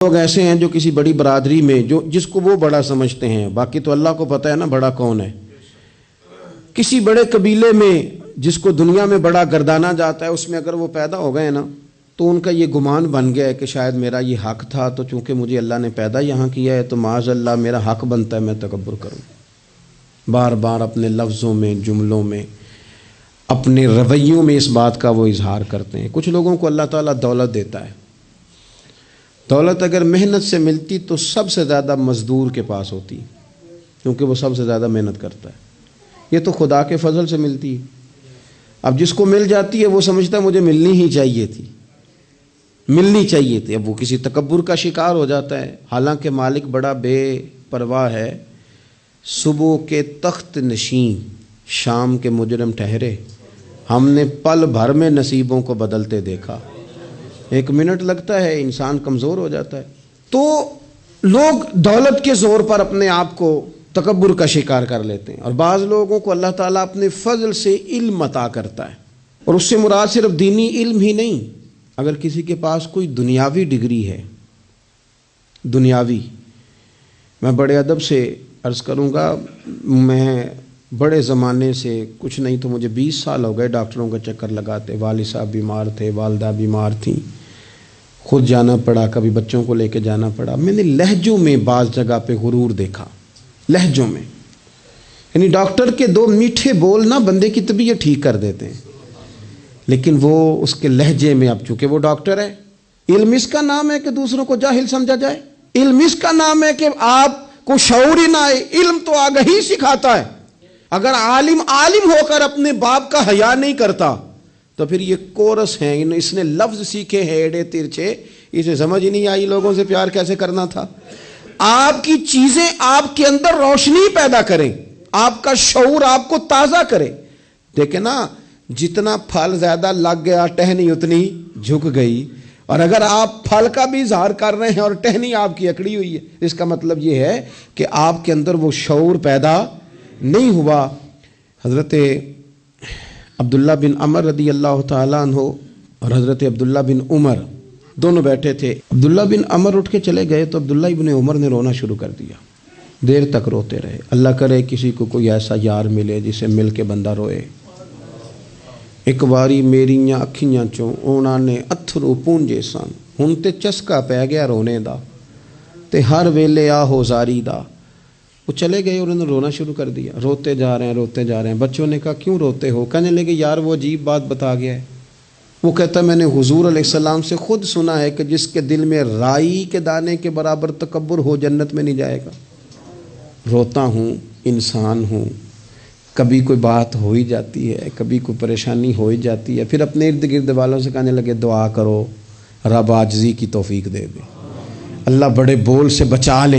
لوگ ایسے ہیں جو کسی بڑی برادری میں جس کو وہ بڑا سمجھتے ہیں، باقی تو اللہ کو پتہ ہے نا بڑا کون ہے۔ کسی بڑے قبیلے میں جس کو دنیا میں بڑا گردانا جاتا ہے، اس میں اگر وہ پیدا ہو گئے نا تو ان کا یہ گمان بن گیا ہے کہ شاید میرا یہ حق تھا، تو چونکہ مجھے اللہ نے پیدا یہاں کیا ہے تو معاذ اللہ میرا حق بنتا ہے میں تکبر کروں۔ بار بار اپنے لفظوں میں، جملوں میں، اپنے رویوں میں اس بات کا وہ اظہار کرتے ہیں۔ کچھ لوگوں کو اللہ تعالیٰ دولت دیتا ہے، دولت اگر محنت سے ملتی تو سب سے زیادہ مزدور کے پاس ہوتی، کیونکہ وہ سب سے زیادہ محنت کرتا ہے۔ یہ تو خدا کے فضل سے ملتی ہے۔ اب جس کو مل جاتی ہے وہ سمجھتا ہے مجھے ملنی ہی چاہیے تھی، ملنی چاہیے تھی، اب وہ کسی تکبر کا شکار ہو جاتا ہے۔ حالانکہ مالک بڑا بے پرواہ ہے۔ صبح کے تخت نشین شام کے مجرم ٹھہرے، ہم نے پل بھر میں نصیبوں کو بدلتے دیکھا۔ 1 منٹ لگتا ہے، انسان کمزور ہو جاتا ہے۔ تو لوگ دولت کے زور پر اپنے آپ کو تکبر کا شکار کر لیتے ہیں، اور بعض لوگوں کو اللہ تعالیٰ اپنے فضل سے علم عطا کرتا ہے، اور اس سے مراد صرف دینی علم ہی نہیں۔ اگر کسی کے پاس کوئی دنیاوی ڈگری ہے، دنیاوی، میں بڑے ادب سے عرض کروں گا، میں بڑے زمانے سے کچھ نہیں تو مجھے 20 سال ہو گئے ڈاکٹروں کا چکر لگاتے۔ والد صاحب بیمار تھے، والدہ بیمار تھیں، خود جانا پڑا، کبھی بچوں کو لے کے جانا پڑا۔ میں نے لہجوں میں بعض جگہ پہ غرور دیکھا، لہجوں میں، یعنی ڈاکٹر کے 2 میٹھے بول نہ بندے کی طبیعت ٹھیک کر دیتے ہیں، لیکن وہ اس کے لہجے میں، اب چونکہ وہ ڈاکٹر ہے، علم اس کا نام ہے کہ دوسروں کو جاہل سمجھا جائے، علم اس کا نام ہے کہ آپ کو شعور ہی نہ آئے۔ علم تو آگہی سکھاتا ہے۔ اگر عالم ہو کر اپنے باپ کا حیا نہیں کرتا تو پھر یہ کورس ہیں، اس نے لفظ سیکھے ہیں ایڑے ترچھے، اسے سمجھ ہی نہیں آئی لوگوں سے پیار کیسے کرنا تھا۔ آپ کی چیزیں آپ کے اندر روشنی پیدا کریں، آپ کا شعور آپ کو تازہ کرے۔ دیکھیں نا، جتنا پھل زیادہ لگ گیا ٹہنی اتنی جھک گئی، اور اگر آپ پھل کا بھی اظہار کر رہے ہیں اور ٹہنی آپ کی اکڑی ہوئی ہے، اس کا مطلب یہ ہے کہ آپ کے اندر وہ شعور پیدا نہیں ہوا۔ حضرت عبداللہ بن عمر رضی اللہ تعالیٰ عنہ اور حضرت عبداللہ بن عمر دونوں بیٹھے تھے۔ عبداللہ بن عمر اٹھ کے چلے گئے تو عبداللہ بن عمر نے رونا شروع کر دیا، دیر تک روتے رہے۔ اللہ کرے کسی کو کوئی ایسا یار ملے جسے مل کے بندہ روئے۔ ایک باری میریاں اکھیاں چوں اونا نے اتھرو پونجے سن، ہن تے چسکا پہ گیا رونے دا، تے ہر ویلے آہو زاری دا۔ وہ چلے گئے اور انہوں نے رونا شروع کر دیا، روتے جا رہے ہیں۔ بچوں نے کہا کیوں روتے ہو؟ کہنے لگے یار وہ عجیب بات بتا گیا ہے۔ وہ کہتا میں نے حضور علیہ السلام سے خود سنا ہے کہ جس کے دل میں رائی کے دانے کے برابر تکبر ہو جنت میں نہیں جائے گا۔ روتا ہوں، انسان ہوں، کبھی کوئی بات ہو ہی جاتی ہے، کبھی کوئی پریشانی ہو ہی جاتی ہے، پھر اپنے ارد گرد والوں سے کہنے لگے دعا کرو رب عاجزی کی توفیق دے دے، اللہ بڑے بول سے بچا لے۔